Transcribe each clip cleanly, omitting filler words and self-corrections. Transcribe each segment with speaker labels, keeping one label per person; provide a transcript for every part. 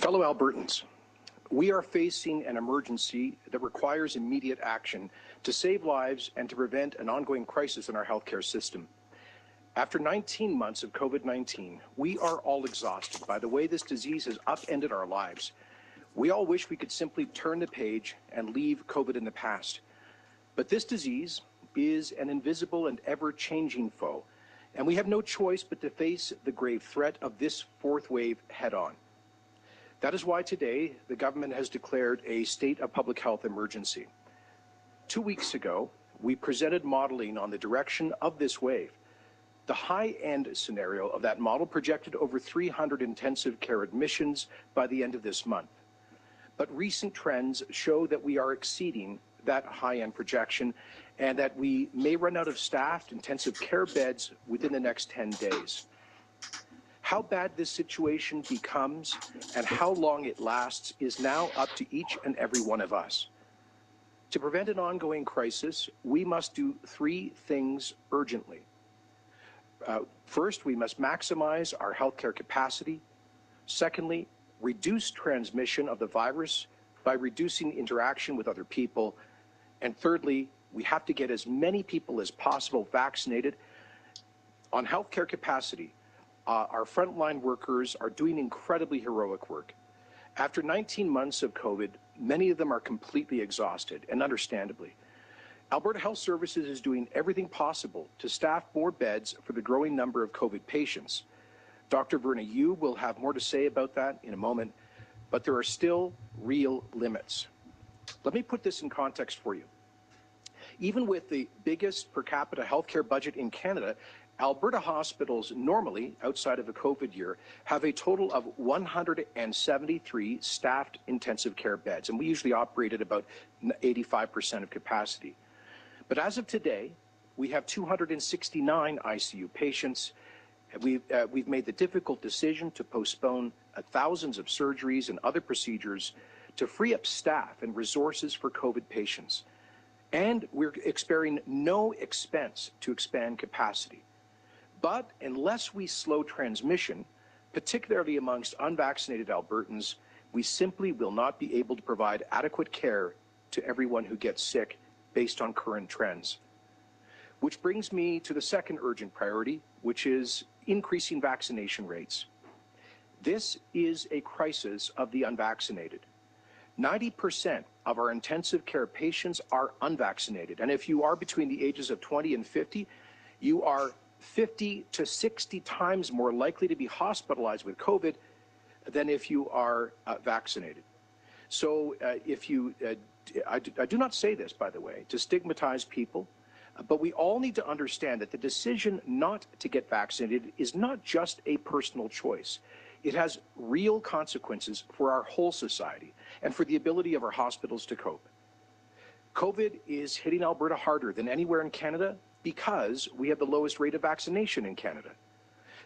Speaker 1: Fellow Albertans, we are facing an emergency that requires immediate action to save lives and to prevent an ongoing crisis in our healthcare system. After 19 months of COVID-19, we are all exhausted by the way this disease has upended our lives. We all wish we could simply turn the page and leave COVID in the past. But this disease is an invisible and ever-changing foe, and we have no choice but to face the grave threat of this fourth wave head-on. That is why today the government has declared a state of public health emergency. 2 weeks ago, we presented modeling on the direction of this wave. The high-end scenario of that model projected over 300 intensive care admissions by the end of this month. But recent trends show that we are exceeding that high-end projection and that we may run out of staffed intensive care beds within the next 10 days. How bad this situation becomes and how long it lasts is now up to each and every one of us. To prevent an ongoing crisis, we must do three things urgently. First, we must maximize our healthcare capacity. Secondly, reduce transmission of the virus by reducing interaction with other people. And thirdly, we have to get as many people as possible vaccinated. On healthcare capacity, our frontline workers are doing incredibly heroic work. After 19 months of COVID, many of them are completely exhausted, and understandably. Alberta Health Services is doing everything possible to staff more beds for the growing number of COVID patients. Dr. Verna Yu will have more to say about that in a moment, but there are still real limits. Let me put this in context for you. Even with the biggest per capita healthcare budget in Canada, Alberta hospitals normally, outside of a COVID year, have a total of 173 staffed intensive care beds, and we usually operate at about 85% of capacity. But as of today, we have 269 ICU patients. We've made the difficult decision to postpone thousands of surgeries and other procedures to free up staff and resources for COVID patients. And we're sparing no expense to expand capacity. But unless we slow transmission, particularly amongst unvaccinated Albertans, we simply will not be able to provide adequate care to everyone who gets sick based on current trends. Which brings me to the second urgent priority, which is increasing vaccination rates. This is a crisis of the unvaccinated. 90% of our intensive care patients are unvaccinated, and if you are between the ages of 20 and 50, you are 50 to 60 times more likely to be hospitalized with COVID than if you are vaccinated. So I do not say this, by the way, to stigmatize people, but we all need to understand that the decision not to get vaccinated is not just a personal choice. It has real consequences for our whole society and for the ability of our hospitals to cope. COVID is hitting Alberta harder than anywhere in Canada because we have the lowest rate of vaccination in Canada.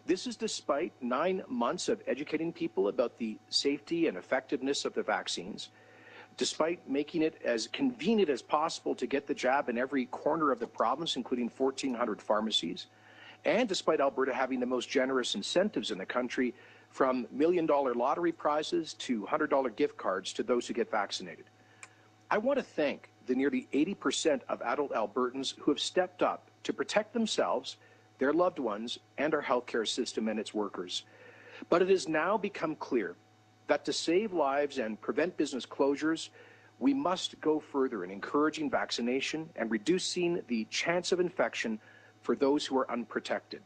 Speaker 1: This is despite 9 months of educating people about the safety and effectiveness of the vaccines, despite making it as convenient as possible to get the jab in every corner of the province, including 1,400 pharmacies, and despite Alberta having the most generous incentives in the country, from million-dollar lottery prizes to $100 gift cards to those who get vaccinated. I want to thank the nearly 80% of adult Albertans who have stepped up to protect themselves, their loved ones, and our healthcare system and its workers. But it has now become clear that to save lives and prevent business closures, we must go further in encouraging vaccination and reducing the chance of infection for those who are unprotected.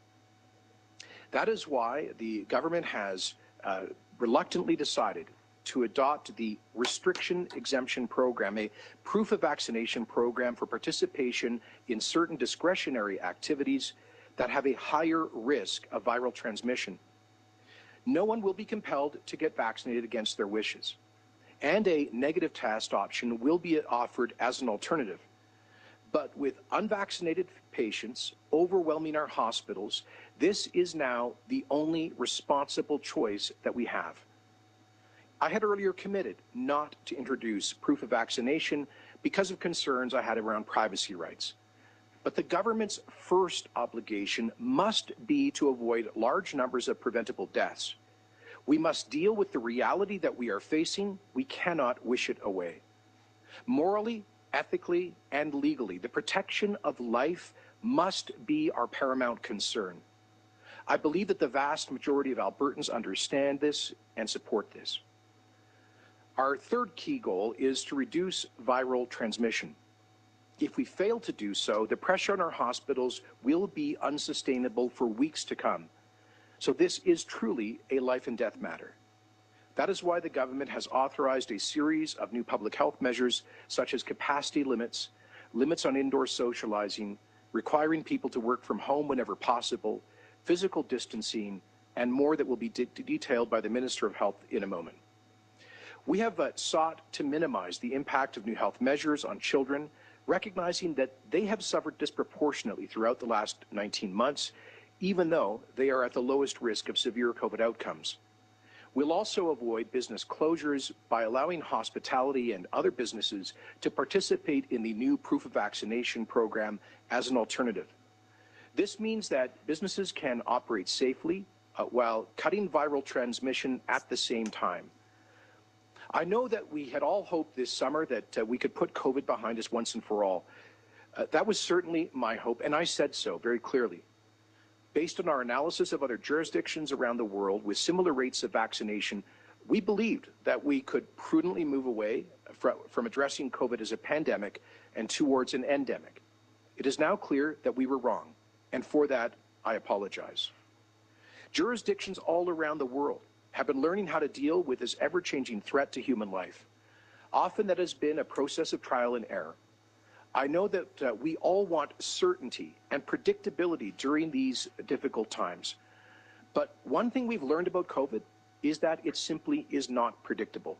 Speaker 1: That is why the government has reluctantly decided to adopt the restriction exemption program, a proof of vaccination program for participation in certain discretionary activities that have a higher risk of viral transmission. No one will be compelled to get vaccinated against their wishes, and a negative test option will be offered as an alternative. But with unvaccinated patients overwhelming our hospitals, this is now the only responsible choice that we have. I had earlier committed not to introduce proof of vaccination because of concerns I had around privacy rights. But the government's first obligation must be to avoid large numbers of preventable deaths. We must deal with the reality that we are facing. We cannot wish it away. Morally, ethically, and legally, the protection of life must be our paramount concern. I believe that the vast majority of Albertans understand this and support this. Our third key goal is to reduce viral transmission. If we fail to do so, the pressure on our hospitals will be unsustainable for weeks to come. So this is truly a life and death matter. That is why the government has authorized a series of new public health measures, such as capacity limits, limits on indoor socializing, requiring people to work from home whenever possible, physical distancing, and more that will be detailed by the Minister of Health in a moment. We have sought to minimize the impact of new health measures on children, recognizing that they have suffered disproportionately throughout the last 19 months, even though they are at the lowest risk of severe COVID outcomes. We'll also avoid business closures by allowing hospitality and other businesses to participate in the new proof of vaccination program as an alternative. This means that businesses can operate safely while cutting viral transmission at the same time. I know that we had all hoped this summer that we could put COVID behind us once and for all. That was certainly my hope, and I said so very clearly. Based on our analysis of other jurisdictions around the world with similar rates of vaccination, we believed that we could prudently move away from addressing COVID as a pandemic and towards an endemic. It is now clear that we were wrong, and for that, I apologize. Jurisdictions all around the world have been learning how to deal with this ever-changing threat to human life. Often that has been a process of trial and error. I know that we all want certainty and predictability during these difficult times. But one thing we've learned about COVID is that it simply is not predictable.